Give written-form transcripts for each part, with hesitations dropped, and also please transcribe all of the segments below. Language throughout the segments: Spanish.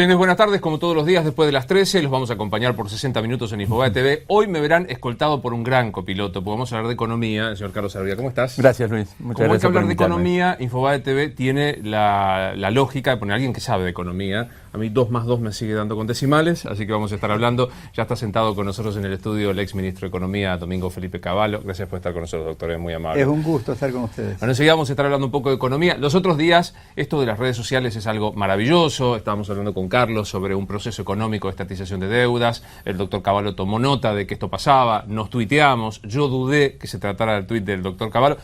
Señores, buenas tardes. Como todos los días, después de las 13, los vamos a acompañar por 60 minutos en Infobae TV. Hoy me verán escoltado por un gran copiloto. Podemos hablar de economía. El señor Carlos Arbia, ¿cómo estás? Gracias, Luis. Muchas gracias. Como hay que hablar de invitarme. economía, Infobae TV tiene la lógica de poner a alguien que sabe de economía. A mí 2 más 2 me sigue dando con decimales, así que vamos a estar hablando. Ya está sentado con nosotros en el estudio el ex ministro de Economía, Domingo Felipe Cavallo. Gracias por estar con nosotros, doctor. Es muy amable. Es un gusto estar con ustedes. Bueno, enseguida vamos a estar hablando un poco de economía. Los otros días, esto de las redes sociales es algo maravilloso. Estábamos hablando con Carlos sobre un proceso económico de estatización de deudas. El doctor Cavallo tomó nota de que esto pasaba. Nos tuiteamos. Yo dudé que se tratara del tuit del doctor Cavallo.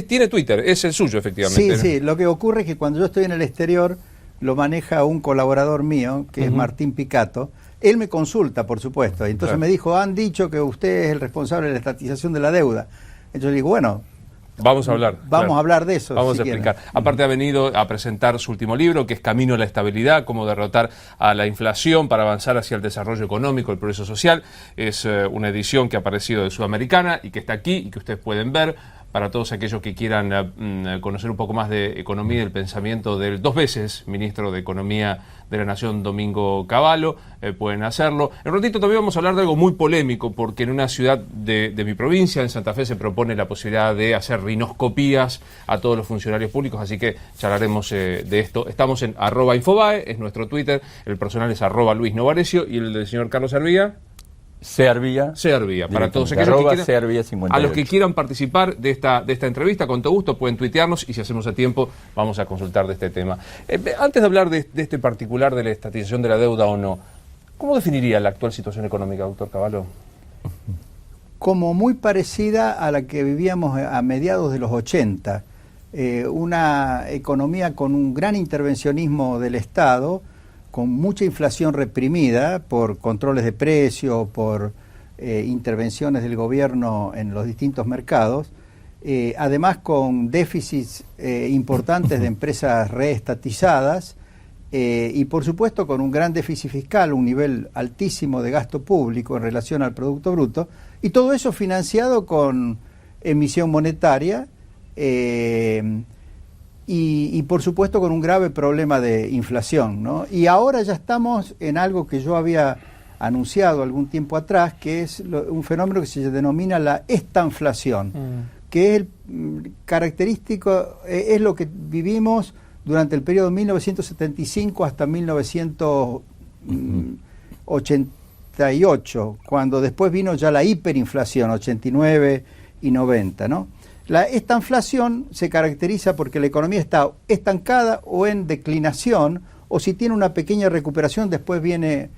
Tiene Twitter, es el suyo, efectivamente. Sí, sí. Lo que ocurre es que cuando yo estoy en el exterior, lo maneja un colaborador mío, que es Martín Picato. Él me consulta, por supuesto. Y entonces me dijo, han dicho que usted es el responsable de la estatización de la deuda. Entonces le digo, bueno, vamos a hablar. Vamos a hablar de eso. Vamos si a explicar. quieren. Aparte ha venido a presentar su último libro, que es Camino a la Estabilidad, cómo derrotar a la inflación para avanzar hacia el desarrollo económico, el progreso social. Es una edición que ha aparecido de Sudamericana y que está aquí y que ustedes pueden ver. Para todos aquellos que quieran conocer un poco más de economía y del pensamiento del 2 veces ministro de Economía de la Nación, Domingo Cavallo, pueden hacerlo. En un ratito también vamos a hablar de algo muy polémico, porque en una ciudad de mi provincia, en Santa Fe, se propone la posibilidad de hacer rinoscopías a todos los funcionarios públicos, así que charlaremos de esto. Estamos en @Infobae, es nuestro Twitter, el personal es @Luis Novarecio y el del señor Carlos Arbia. Searbia. Para todos aquellos que quieran, Searbia 58. a los que quieran participar de esta entrevista, con todo gusto pueden tuitearnos y si hacemos a tiempo vamos a consultar de este tema. Antes de hablar de este particular de la estatización de la deuda o no, ¿cómo definiría la actual situación económica, doctor Cavallo? Como muy parecida a la que vivíamos a mediados de los 80. Una economía con un gran intervencionismo del Estado, con mucha inflación reprimida por controles de precios, por intervenciones del gobierno en los distintos mercados, además con déficits importantes de empresas reestatizadas y por supuesto con un gran déficit fiscal, un nivel altísimo de gasto público en relación al Producto Bruto, y todo eso financiado con emisión monetaria, y por supuesto con un grave problema de inflación, ¿no? Y ahora ya estamos en algo que yo había anunciado algún tiempo atrás, que es un fenómeno que se denomina la estanflación, que es característico, es lo que vivimos durante el periodo 1975 hasta 1988, cuando después vino ya la hiperinflación, 89 y 90, ¿no? La estanflación se caracteriza porque la economía está estancada o en declinación, o si tiene una pequeña recuperación, después viene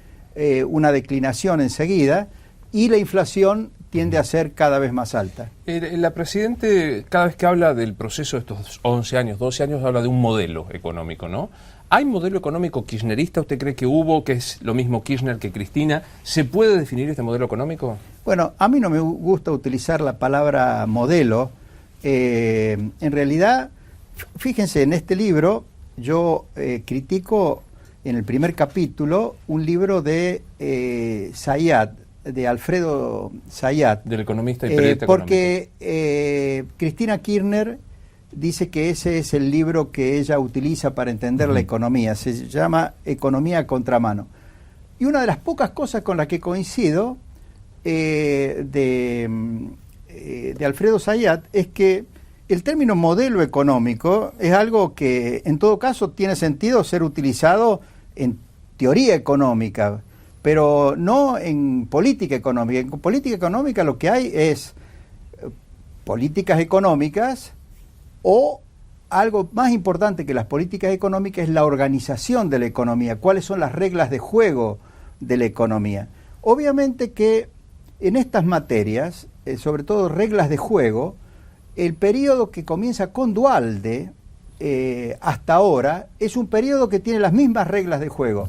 una declinación enseguida, y la inflación tiende a ser cada vez más alta. La Presidente, cada vez que habla del proceso de estos 11 años, 12 años, habla de un modelo económico, ¿no? ¿Hay modelo económico kirchnerista? ¿Usted cree que hubo, que es lo mismo Kirchner que Cristina? ¿Se puede definir este modelo económico? Bueno, a mí no me gusta utilizar la palabra modelo. En realidad, fíjense, en este libro yo critico en el primer capítulo un libro de Zayat, de Alfredo Zayat, del economista y periodista porque Cristina Kirchner dice que ese es el libro que ella utiliza para entender la economía, se llama Economía a contramano. Y una de las pocas cosas con las que coincido de Alfredo Zayat es que el término modelo económico es algo que en todo caso tiene sentido ser utilizado en teoría económica, pero no en política económica. En política económica lo que hay es políticas económicas, o algo más importante que las políticas económicas es la organización de la economía, cuáles son las reglas de juego de la economía. Obviamente que en estas materias, sobre todo reglas de juego, el periodo que comienza con Duhalde hasta ahora es un periodo que tiene las mismas reglas de juego,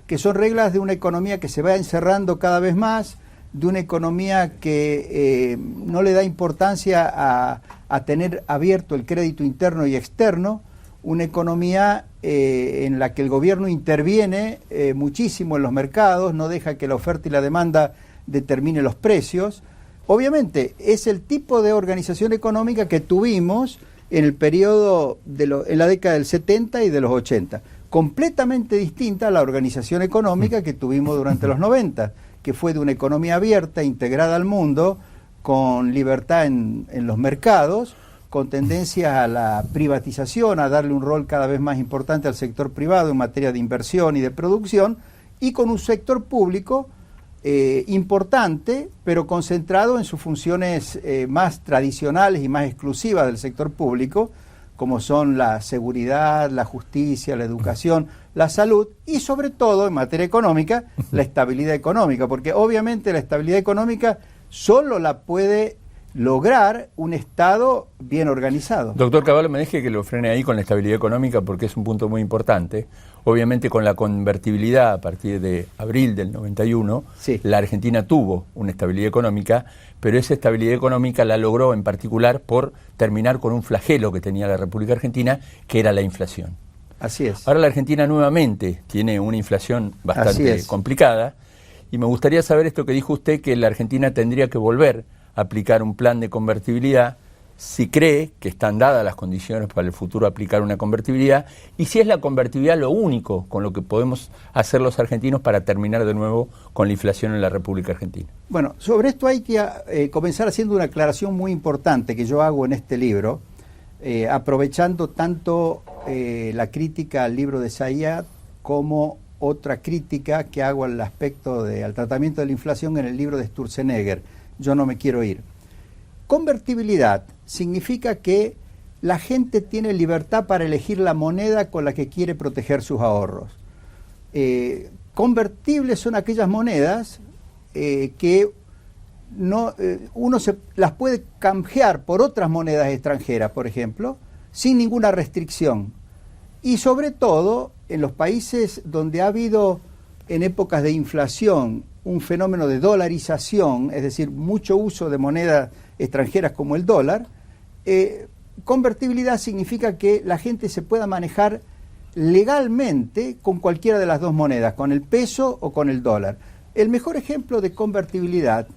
que son reglas de una economía que se va encerrando cada vez más, de una economía que no le da importancia a tener abierto el crédito interno y externo, una economía en la que el gobierno interviene muchísimo en los mercados, no deja que la oferta y la demanda determine los precios. Obviamente es el tipo de organización económica que tuvimos en el periodo en la década del 70 y de los 80. completamente distinta a la organización económica que tuvimos durante los 90, que fue de una economía abierta, integrada al mundo, con libertad en los mercados, con tendencia a la privatización, a darle un rol cada vez más importante al sector privado en materia de inversión y de producción, y con un sector público importante, pero concentrado en sus funciones más tradicionales y más exclusivas del sector público, como son la seguridad, la justicia, la educación, la salud y sobre todo en materia económica, la estabilidad económica, porque obviamente la estabilidad económica solo la puede lograr un Estado bien organizado. Doctor Cavallo, me deje que lo frene ahí con la estabilidad económica porque es un punto muy importante. Obviamente con la convertibilidad a partir de abril del 91, sí, la Argentina tuvo una estabilidad económica, pero esa estabilidad económica la logró en particular por terminar con un flagelo que tenía la República Argentina, que era la inflación. Así es. Ahora la Argentina nuevamente tiene una inflación bastante complicada y me gustaría saber esto que dijo usted, que la Argentina tendría que volver a aplicar un plan de convertibilidad, si cree que están dadas las condiciones para el futuro aplicar una convertibilidad, y si es la convertibilidad lo único con lo que podemos hacer los argentinos para terminar de nuevo con la inflación en la República Argentina. Bueno, sobre esto hay que comenzar haciendo una aclaración muy importante que yo hago en este libro, aprovechando tanto la crítica al libro de Zayat como otra crítica que hago al aspecto al tratamiento de la inflación en el libro de Sturzenegger. Yo no me quiero ir. Convertibilidad significa que la gente tiene libertad para elegir la moneda con la que quiere proteger sus ahorros. Convertibles son aquellas monedas que uno las puede canjear por otras monedas extranjeras, por ejemplo, sin ninguna restricción. Y sobre todo en los países donde ha habido en épocas de inflación un fenómeno de dolarización, es decir, mucho uso de monedas extranjeras como el dólar, convertibilidad significa que la gente se pueda manejar legalmente con cualquiera de las dos monedas, con el peso o con el dólar. El mejor ejemplo de convertibilidad,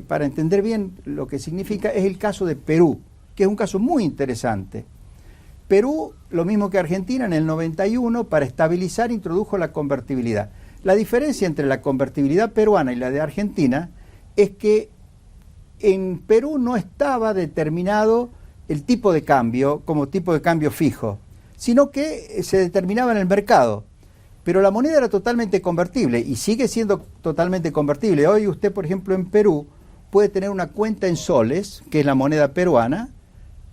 para entender bien lo que significa, es el caso de Perú, que es un caso muy interesante. Perú, lo mismo que Argentina, en el 91, para estabilizar, introdujo la convertibilidad. La diferencia entre la convertibilidad peruana y la de Argentina es que en Perú no estaba determinado el tipo de cambio como tipo de cambio fijo, sino que se determinaba en el mercado. Pero la moneda era totalmente convertible y sigue siendo totalmente convertible. Hoy usted, por ejemplo, en Perú puede tener una cuenta en soles, que es la moneda peruana,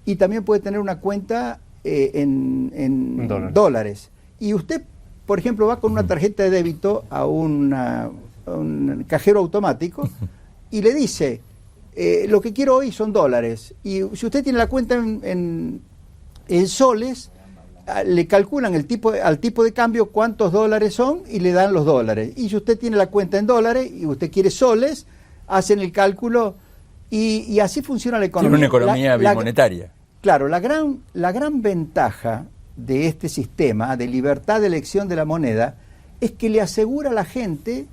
y también puede tener una cuenta en dólares. Y usted, por ejemplo, va con una tarjeta de débito a un cajero automático y le dice, lo que quiero hoy son dólares. Y si usted tiene la cuenta en soles, le calculan al tipo de cambio cuántos dólares son y le dan los dólares. Y si usted tiene la cuenta en dólares y usted quiere soles, hacen el cálculo y así funciona la economía. Tiene una economía bimonetaria. Claro, la gran ventaja de este sistema de libertad de elección de la moneda es que le asegura a la gente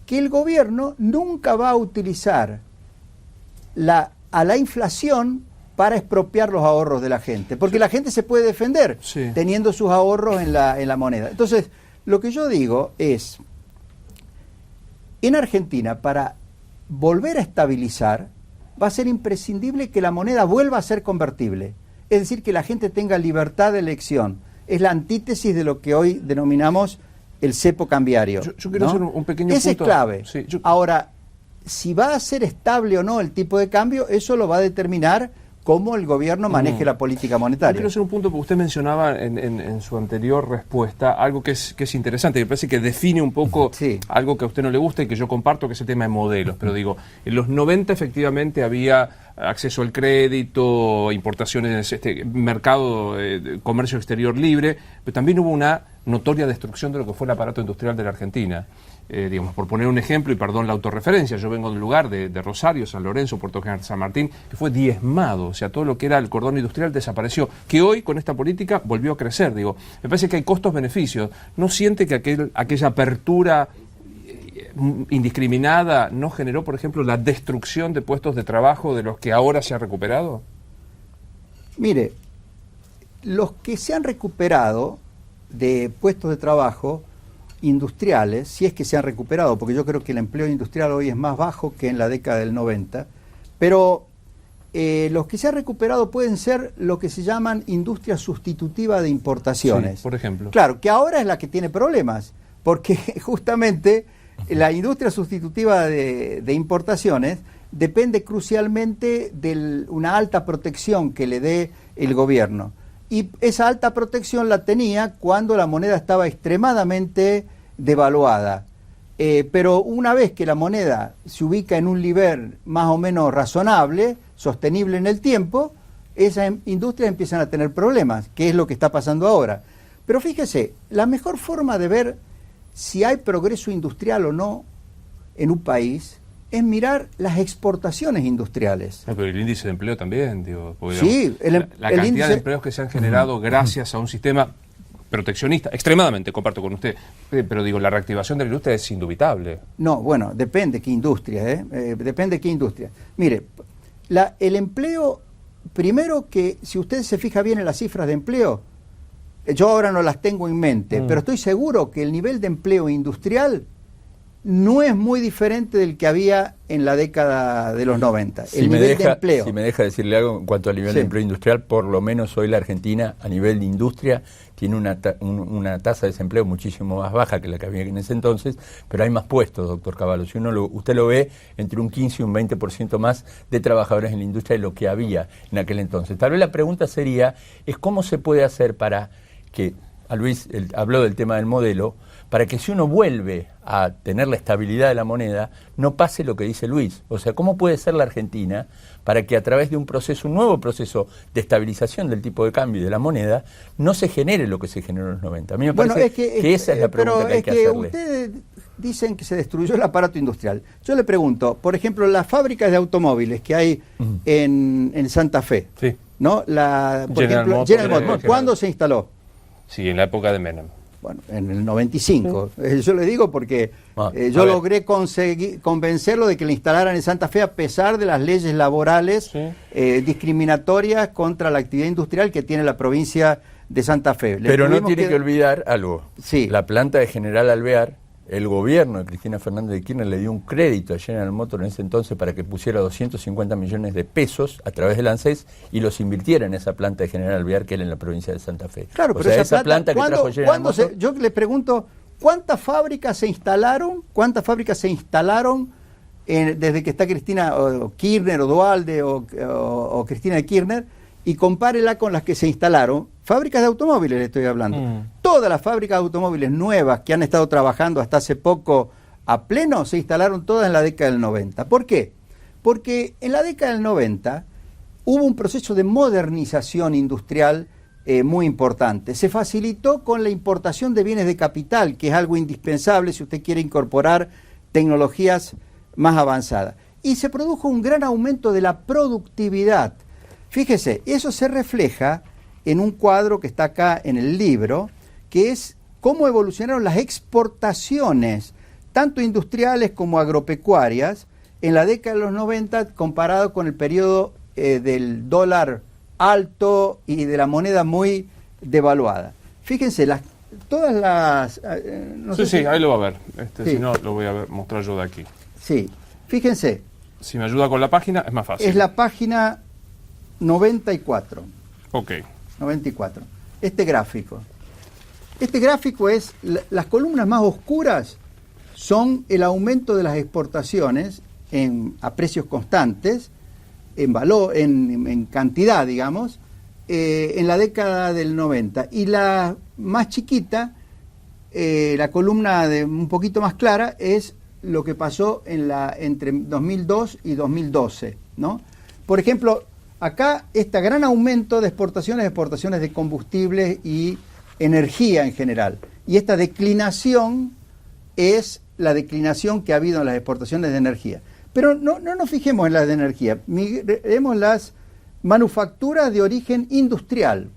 que el gobierno nunca va a utilizar a la inflación para expropiar los ahorros de la gente, porque la gente se puede defender teniendo sus ahorros en la moneda. Entonces, lo que yo digo es, en Argentina, para volver a estabilizar, va a ser imprescindible que la moneda vuelva a ser convertible, es decir, que la gente tenga libertad de elección. Es la antítesis de lo que hoy denominamos el cepo cambiario. Yo quiero hacer un pequeño Ese punto. Es clave. Sí, Ahora, si va a ser estable o no el tipo de cambio, eso lo va a determinar cómo el gobierno maneje la política monetaria. Yo quiero hacer un punto, porque usted mencionaba en su anterior respuesta algo que es interesante, que me parece que define un poco algo que a usted no le gusta y que yo comparto, que es el tema de modelos. Pero digo, en los 90 efectivamente había acceso al crédito, importaciones, mercado, comercio exterior libre, pero también hubo una notoria destrucción de lo que fue el aparato industrial de la Argentina. Digamos, por poner un ejemplo, y perdón la autorreferencia, yo vengo del lugar de Rosario, San Lorenzo, Puerto General, San Martín, que fue diezmado, o sea, todo lo que era el cordón industrial desapareció, que hoy con esta política volvió a crecer. Digo, me parece que hay costos-beneficios. ¿No siente que aquella apertura indiscriminada no generó, por ejemplo, la destrucción de puestos de trabajo de los que ahora se ha recuperado? Mire, los que se han recuperado de puestos de trabajo industriales, si es que se han recuperado, porque yo creo que el empleo industrial hoy es más bajo que en la década del 90, pero los que se han recuperado pueden ser lo que se llaman industria sustitutiva de importaciones. Sí, por ejemplo. Claro, que ahora es la que tiene problemas, porque justamente la industria sustitutiva de importaciones depende crucialmente de una alta protección que le dé el gobierno. Y esa alta protección la tenía cuando la moneda estaba extremadamente devaluada. Pero una vez que la moneda se ubica en un nivel más o menos razonable, sostenible en el tiempo, esas industrias empiezan a tener problemas, que es lo que está pasando ahora. Pero fíjese, la mejor forma de ver si hay progreso industrial o no en un país es mirar las exportaciones industriales. Pero el índice de empleo también, digo, porque, sí, digamos, la cantidad de empleos que se han generado gracias a un sistema proteccionista, extremadamente, comparto con usted, pero digo, la reactivación de la industria es indubitable. No, bueno, depende qué industria, depende qué industria. Mire, el empleo, primero que si usted se fija bien en las cifras de empleo, yo ahora no las tengo en mente, pero estoy seguro que el nivel de empleo industrial no es muy diferente del que había en la década de los 90. Si me deja decirle algo en cuanto al nivel de empleo industrial, por lo menos hoy la Argentina, a nivel de industria, tiene una tasa de desempleo muchísimo más baja que la que había en ese entonces, pero hay más puestos, doctor Cavallo. Si usted lo ve, entre un 15 y un 20% más de trabajadores en la industria de lo que había en aquel entonces. Tal vez la pregunta sería, es cómo se puede hacer para que, a Luis habló del tema del modelo, para que si uno vuelve a tener la estabilidad de la moneda, no pase lo que dice Luis. O sea, ¿cómo puede ser la Argentina para que a través de un nuevo proceso de estabilización del tipo de cambio y de la moneda, no se genere lo que se generó en los 90? A mí me parece que esa es la pregunta que hay que hacerle. Ustedes dicen que se destruyó el aparato industrial. Yo le pregunto, por ejemplo, las fábricas de automóviles que hay en Santa Fe, sí, ¿no? Por ejemplo, General Motors, ¿cuándo se instaló? Sí, en la época de Menem. Bueno, en el 95. Yo le digo porque yo logré convencerlo de que le instalaran en Santa Fe a pesar de las leyes laborales discriminatorias contra la actividad industrial que tiene la provincia de Santa Fe. Pero no tiene que olvidar algo. Sí. La planta de General Alvear, el gobierno de Cristina Fernández de Kirchner le dio un crédito a General Motors en ese entonces para que pusiera 250 millones de pesos a través del ANSES y los invirtiera en esa planta de General Alvear que era en la provincia de Santa Fe. Claro, pero esa planta que trajo General Motors, yo le pregunto, ¿cuántas fábricas se instalaron? Desde que está Cristina o Kirchner o Duhalde o Cristina de Kirchner? Y compárela con las que se instalaron, fábricas de automóviles le estoy hablando. Todas las fábricas de automóviles nuevas que han estado trabajando hasta hace poco a pleno se instalaron todas en la década del 90. ¿Por qué? Porque en la década del 90 hubo un proceso de modernización industrial muy importante. Se facilitó con la importación de bienes de capital, que es algo indispensable si usted quiere incorporar tecnologías más avanzadas. Y se produjo un gran aumento de la productividad. Fíjese, eso se refleja en un cuadro que está acá en el libro, que es cómo evolucionaron las exportaciones, tanto industriales como agropecuarias, en la década de los 90 comparado con el periodo del dólar alto y de la moneda muy devaluada. Fíjense, todas las... sí, ahí lo va a ver. Si no, lo voy a mostrar yo de aquí. Sí, fíjense. Si me ayuda con la página, es más fácil. Es la página 94. Ok. 94. Este gráfico es, las columnas más oscuras son el aumento de las exportaciones a precios constantes, en valor, en cantidad, digamos, en la década del 90. Y la más chiquita, la columna un poquito más clara, es lo que pasó entre 2002 y 2012, ¿no? Por ejemplo, acá este gran aumento de exportaciones de combustibles y energía en general. Y esta declinación es la declinación que ha habido en las exportaciones de energía. Pero no nos fijemos en las de energía, miremos las manufacturas de origen industrial.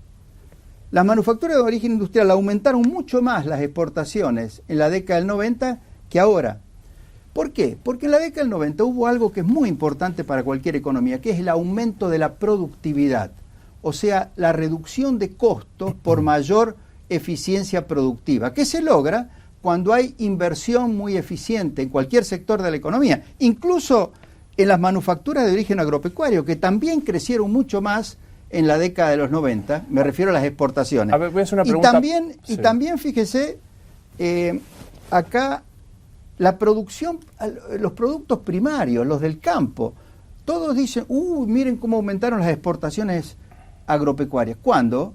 Las manufacturas de origen industrial aumentaron mucho más las exportaciones en la década del 90 que ahora. ¿Por qué? Porque en la década del 90 hubo algo que es muy importante para cualquier economía, que es el aumento de la productividad. O sea, la reducción de costos por mayor eficiencia productiva, que se logra cuando hay inversión muy eficiente en cualquier sector de la economía, incluso en las manufacturas de origen agropecuario, que también crecieron mucho más en la década de los 90, me refiero a las exportaciones. A ver, voy a hacer una pregunta. Y también fíjese, acá la producción, los productos primarios, los del campo, todos dicen, miren cómo aumentaron las exportaciones agropecuarias. ¿Cuándo?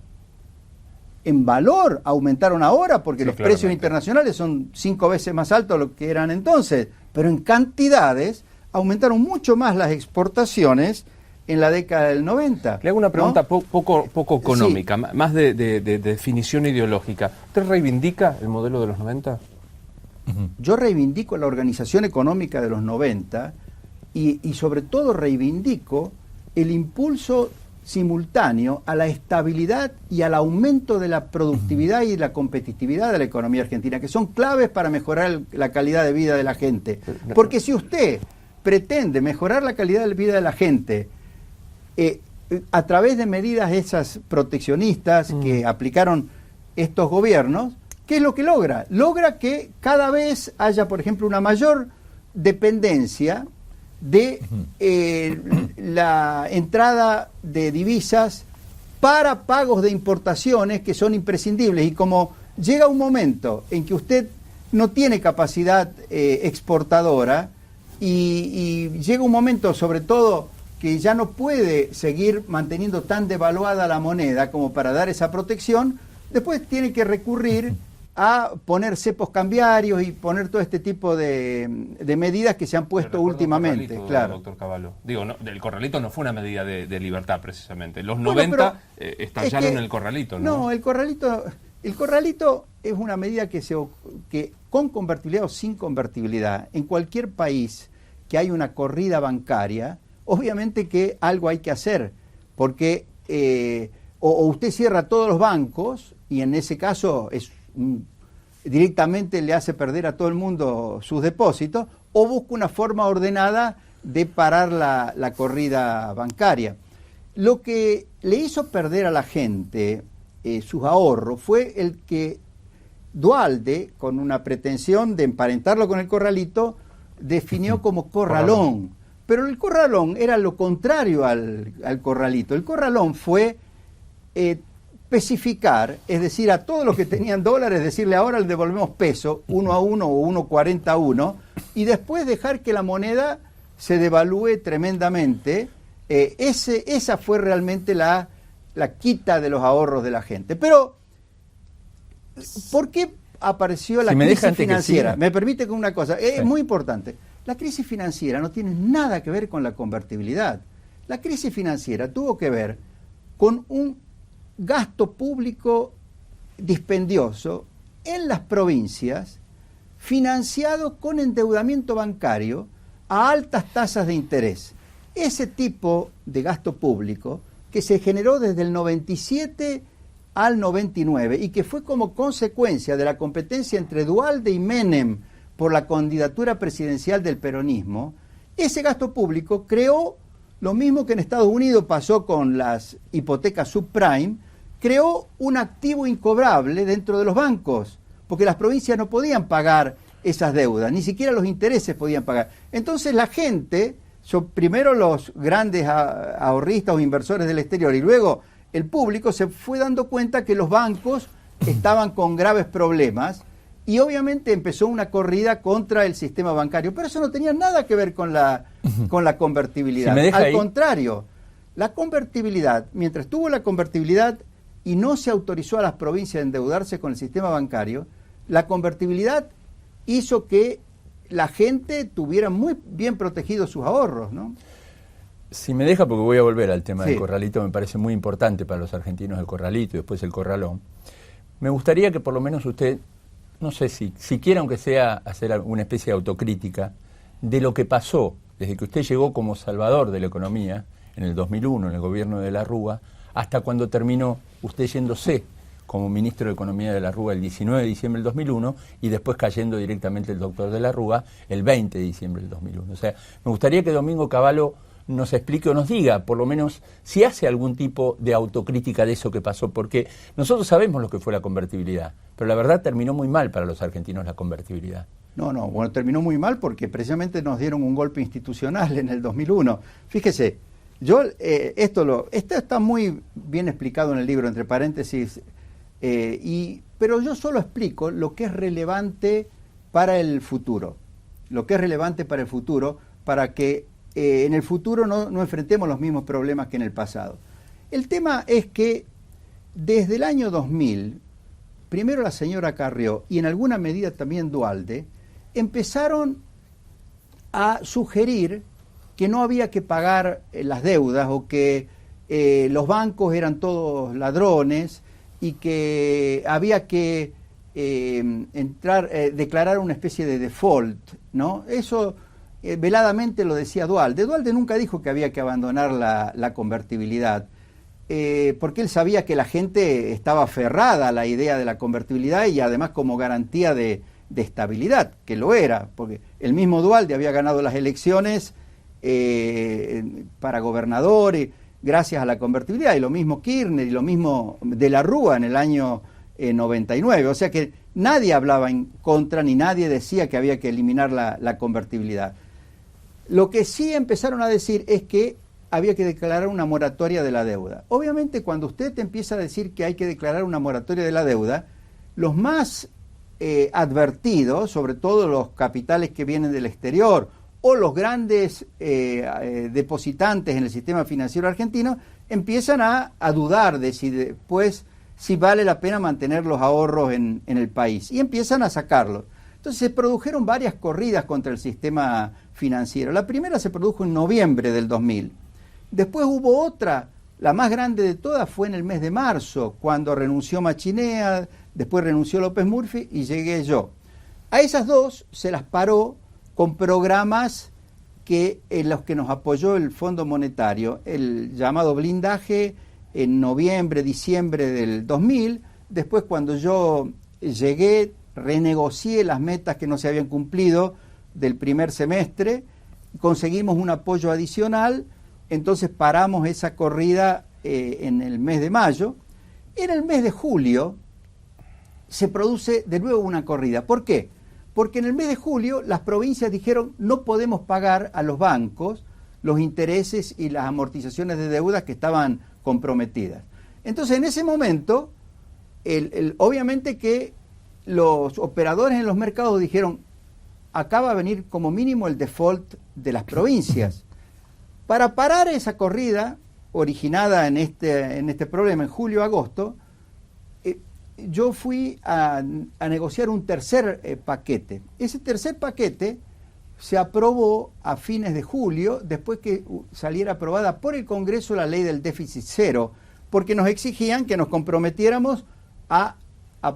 En valor aumentaron ahora, porque los precios internacionales son 5 veces más altos de lo que eran entonces, pero en cantidades aumentaron mucho más las exportaciones en la década del 90. Le hago una pregunta poco económica, sí, más de definición ideológica. ¿Usted reivindica el modelo de los 90? Yo reivindico la organización económica de los 90 y sobre todo reivindico el impulso simultáneo a la estabilidad y al aumento de la productividad y la competitividad de la economía argentina, que son claves para mejorar la calidad de vida de la gente. Porque si usted pretende mejorar la calidad de vida de la gente a través de medidas esas proteccionistas que aplicaron estos gobiernos, ¿qué es lo que logra? Logra que cada vez haya, por ejemplo, una mayor dependencia de la entrada de divisas para pagos de importaciones que son imprescindibles. Y como llega un momento en que usted no tiene capacidad exportadora y llega un momento, sobre todo, que ya no puede seguir manteniendo tan devaluada la moneda como para dar esa protección, después tiene que recurrir a poner cepos cambiarios y poner todo este tipo de medidas que se han puesto últimamente. Claro. Doctor Cavallo. Digo, el corralito no fue una medida de libertad, precisamente. Los 90 estallaron el corralito, ¿no? No, el corralito es una medida que con convertibilidad o sin convertibilidad, en cualquier país que hay una corrida bancaria, obviamente que algo hay que hacer, porque o usted cierra todos los bancos, y en ese caso directamente le hace perder a todo el mundo sus depósitos, o busca una forma ordenada de parar la corrida bancaria. Lo que le hizo perder a la gente sus ahorros fue el que Duhalde, con una pretensión de emparentarlo con el corralito, definió como corralón. Pero el corralón era lo contrario al corralito. El corralón fue especificar, es decir, a todos los que tenían dólares, decirle ahora le devolvemos peso, 1 a 1 o 1.40 a 1, y después dejar que la moneda se devalúe tremendamente. Esa fue realmente la quita de los ahorros de la gente. Pero, ¿por qué apareció la crisis financiera? Me permite con una cosa, es muy importante. La crisis financiera no tiene nada que ver con la convertibilidad. La crisis financiera tuvo que ver con un gasto público dispendioso en las provincias, financiado con endeudamiento bancario a altas tasas de interés. Ese tipo de gasto público que se generó desde el 97 al 99 y que fue como consecuencia de la competencia entre Duhalde y Menem por la candidatura presidencial del peronismo, ese gasto público creó lo mismo que en Estados Unidos pasó con las hipotecas subprime, creó un activo incobrable dentro de los bancos, porque las provincias no podían pagar esas deudas, ni siquiera los intereses podían pagar. Entonces la gente, primero los grandes ahorristas o inversores del exterior y luego el público, se fue dando cuenta que los bancos estaban con graves problemas y obviamente empezó una corrida contra el sistema bancario, pero eso no tenía nada que ver con la convertibilidad. Al contrario, la convertibilidad, mientras tuvo la convertibilidad y no se autorizó a las provincias a endeudarse con el sistema bancario, la convertibilidad hizo que la gente tuviera muy bien protegidos sus ahorros, ¿no? Si me deja, porque voy a volver al tema del corralito, me parece muy importante para los argentinos el corralito y después el corralón. Me gustaría que por lo menos usted, no sé si quiera, aunque sea hacer una especie de autocrítica de lo que pasó desde que usted llegó como salvador de la economía en el 2001, en el gobierno de la Rúa, hasta cuando terminó usted yéndose como ministro de Economía de la Rúa el 19 de diciembre del 2001 y después cayendo directamente el doctor de la Rúa el 20 de diciembre del 2001. O sea, me gustaría que Domingo Cavallo nos explique o nos diga, por lo menos, si hace algún tipo de autocrítica de eso que pasó, porque nosotros sabemos lo que fue la convertibilidad, pero la verdad terminó muy mal para los argentinos la convertibilidad. No, bueno, terminó muy mal porque precisamente nos dieron un golpe institucional en el 2001. Fíjese, esto está muy bien explicado en el libro, entre paréntesis, pero yo solo explico lo que es relevante para el futuro, para que en el futuro no enfrentemos los mismos problemas que en el pasado. El tema es que desde el año 2000, primero la señora Carrió y en alguna medida también Duhalde, empezaron a sugerir que no había que pagar las deudas o que los bancos eran todos ladrones y que había que declarar una especie de default, ¿no? Eso veladamente lo decía Duhalde. Duhalde nunca dijo que había que abandonar la convertibilidad, porque él sabía que la gente estaba aferrada a la idea de la convertibilidad y además como garantía de estabilidad, que lo era, porque el mismo Duhalde había ganado las elecciones para gobernador gracias a la convertibilidad, y lo mismo Kirchner y lo mismo De la Rúa en el año 99, o sea que nadie hablaba en contra ni nadie decía que había que eliminar la convertibilidad. Lo que sí empezaron a decir es que había que declarar una moratoria de la deuda. Obviamente cuando usted empieza a decir que hay que declarar una moratoria de la deuda, los más advertidos, sobre todo los capitales que vienen del exterior o los grandes depositantes en el sistema financiero argentino, empiezan a dudar de si vale la pena mantener los ahorros en el país y empiezan a sacarlos. Entonces se produjeron varias corridas contra el sistema financiero. La primera se produjo en noviembre del 2000. Después hubo otra, la más grande de todas fue en el mes de marzo, cuando renunció Machinea, después renunció López Murphy y llegué yo. A esas dos se las paró con programas en los que nos apoyó el Fondo Monetario, el llamado blindaje en noviembre, diciembre del 2000. Después cuando yo llegué, renegocié las metas que no se habían cumplido del primer semestre, conseguimos un apoyo adicional, entonces paramos esa corrida en el mes de mayo. En el mes de julio se produce de nuevo una corrida. ¿Por qué? Porque en el mes de julio las provincias dijeron no podemos pagar a los bancos los intereses y las amortizaciones de deudas que estaban comprometidas. Entonces en ese momento, obviamente que los operadores en los mercados dijeron acá va a venir como mínimo el default de las provincias. Para parar esa corrida originada en este problema en julio-agosto, yo fui a negociar un tercer paquete. Ese tercer paquete se aprobó a fines de julio, después que saliera aprobada por el Congreso la ley del déficit cero, porque nos exigían que nos comprometiéramos a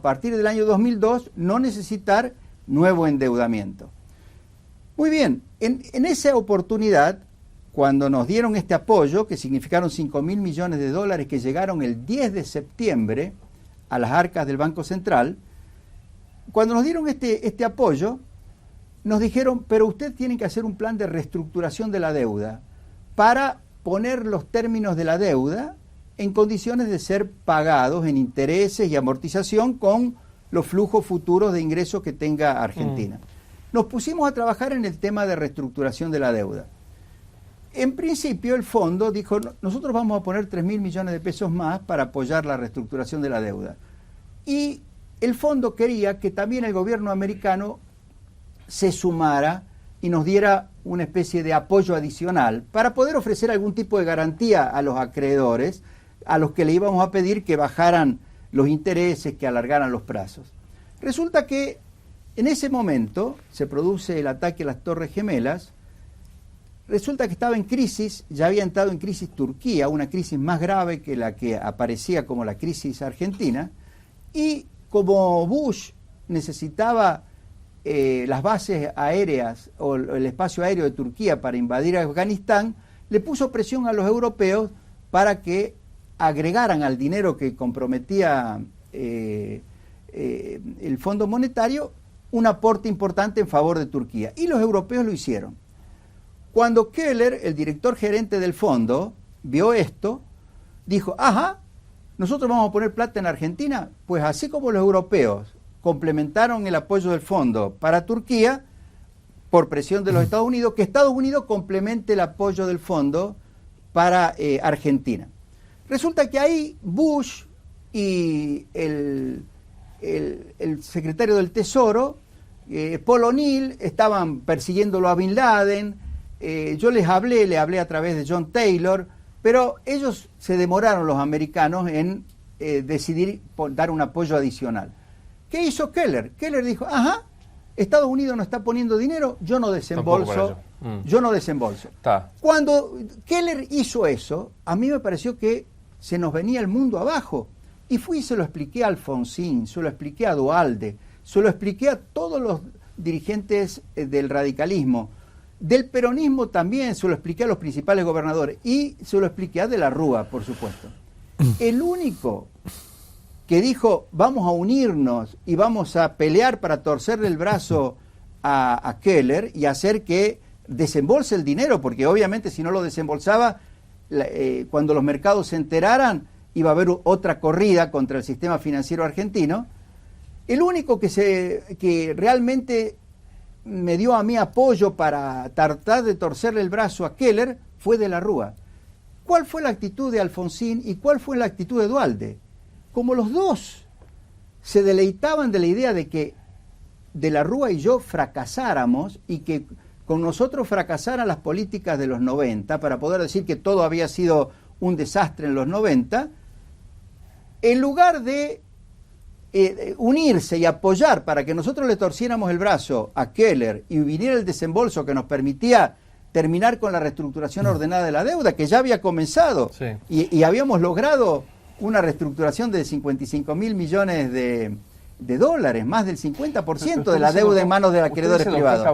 partir del año 2002, no necesitar nuevo endeudamiento. Muy bien, en esa oportunidad, cuando nos dieron este apoyo, que significaron 5.000 millones de dólares que llegaron el 10 de septiembre a las arcas del Banco Central, cuando nos dieron este apoyo, nos dijeron, pero usted tiene que hacer un plan de reestructuración de la deuda para poner los términos de la deuda en condiciones de ser pagados en intereses y amortización con los flujos futuros de ingresos que tenga Argentina. Nos pusimos a trabajar en el tema de reestructuración de la deuda. En principio el fondo dijo, nosotros vamos a poner 3.000 millones de pesos más para apoyar la reestructuración de la deuda. Y el fondo quería que también el gobierno americano se sumara y nos diera una especie de apoyo adicional para poder ofrecer algún tipo de garantía a los acreedores, a los que le íbamos a pedir que bajaran los intereses, que alargaran los plazos. Resulta que en ese momento se produce el ataque a las Torres Gemelas. Resulta que estaba en crisis, ya había entrado en crisis Turquía, una crisis más grave que la que aparecía como la crisis argentina, y como Bush necesitaba las bases aéreas o el espacio aéreo de Turquía para invadir Afganistán, le puso presión a los europeos para que agregaran al dinero que comprometía el Fondo Monetario un aporte importante en favor de Turquía. Y los europeos lo hicieron. Cuando Keller, el director gerente del fondo, vio esto, dijo, ajá, nosotros vamos a poner plata en Argentina, pues así como los europeos complementaron el apoyo del fondo para Turquía, por presión de los Estados Unidos, que Estados Unidos complemente el apoyo del fondo para Argentina. Resulta que ahí Bush y el secretario del Tesoro, Paul O'Neill, estaban persiguiéndolo a Bin Laden. Yo le hablé a través de John Taylor, pero ellos se demoraron, los americanos, en decidir dar un apoyo adicional. ¿Qué hizo Keller? Keller dijo, ajá, Estados Unidos no está poniendo dinero, yo no desembolso. Yo no desembolso. Cuando Keller hizo eso, a mí me pareció que se nos venía el mundo abajo. Y fui y se lo expliqué a Alfonsín, se lo expliqué a Duhalde, se lo expliqué a todos los dirigentes del radicalismo. Del peronismo también se lo expliqué a los principales gobernadores y se lo expliqué a De la Rúa, por supuesto. El único que dijo vamos a unirnos y vamos a pelear para torcerle el brazo a Keller y hacer que desembolse el dinero, porque obviamente si no lo desembolsaba, cuando los mercados se enteraran, iba a haber otra corrida contra el sistema financiero argentino. El único que realmente me dio a mí apoyo para tratar de torcerle el brazo a Keller fue De la Rúa. ¿Cuál fue la actitud de Alfonsín y cuál fue la actitud de Duhalde? Como los dos se deleitaban de la idea de que De la Rúa y yo fracasáramos y que con nosotros fracasaran las políticas de los 90, para poder decir que todo había sido un desastre en los 90, en lugar de unirse y apoyar para que nosotros le torciéramos el brazo a Keller y viniera el desembolso que nos permitía terminar con la reestructuración ordenada de la deuda, que ya había comenzado, sí. y habíamos logrado una reestructuración de 55.000 millones de dólares, más del 50% de la deuda en manos de acreedores privados.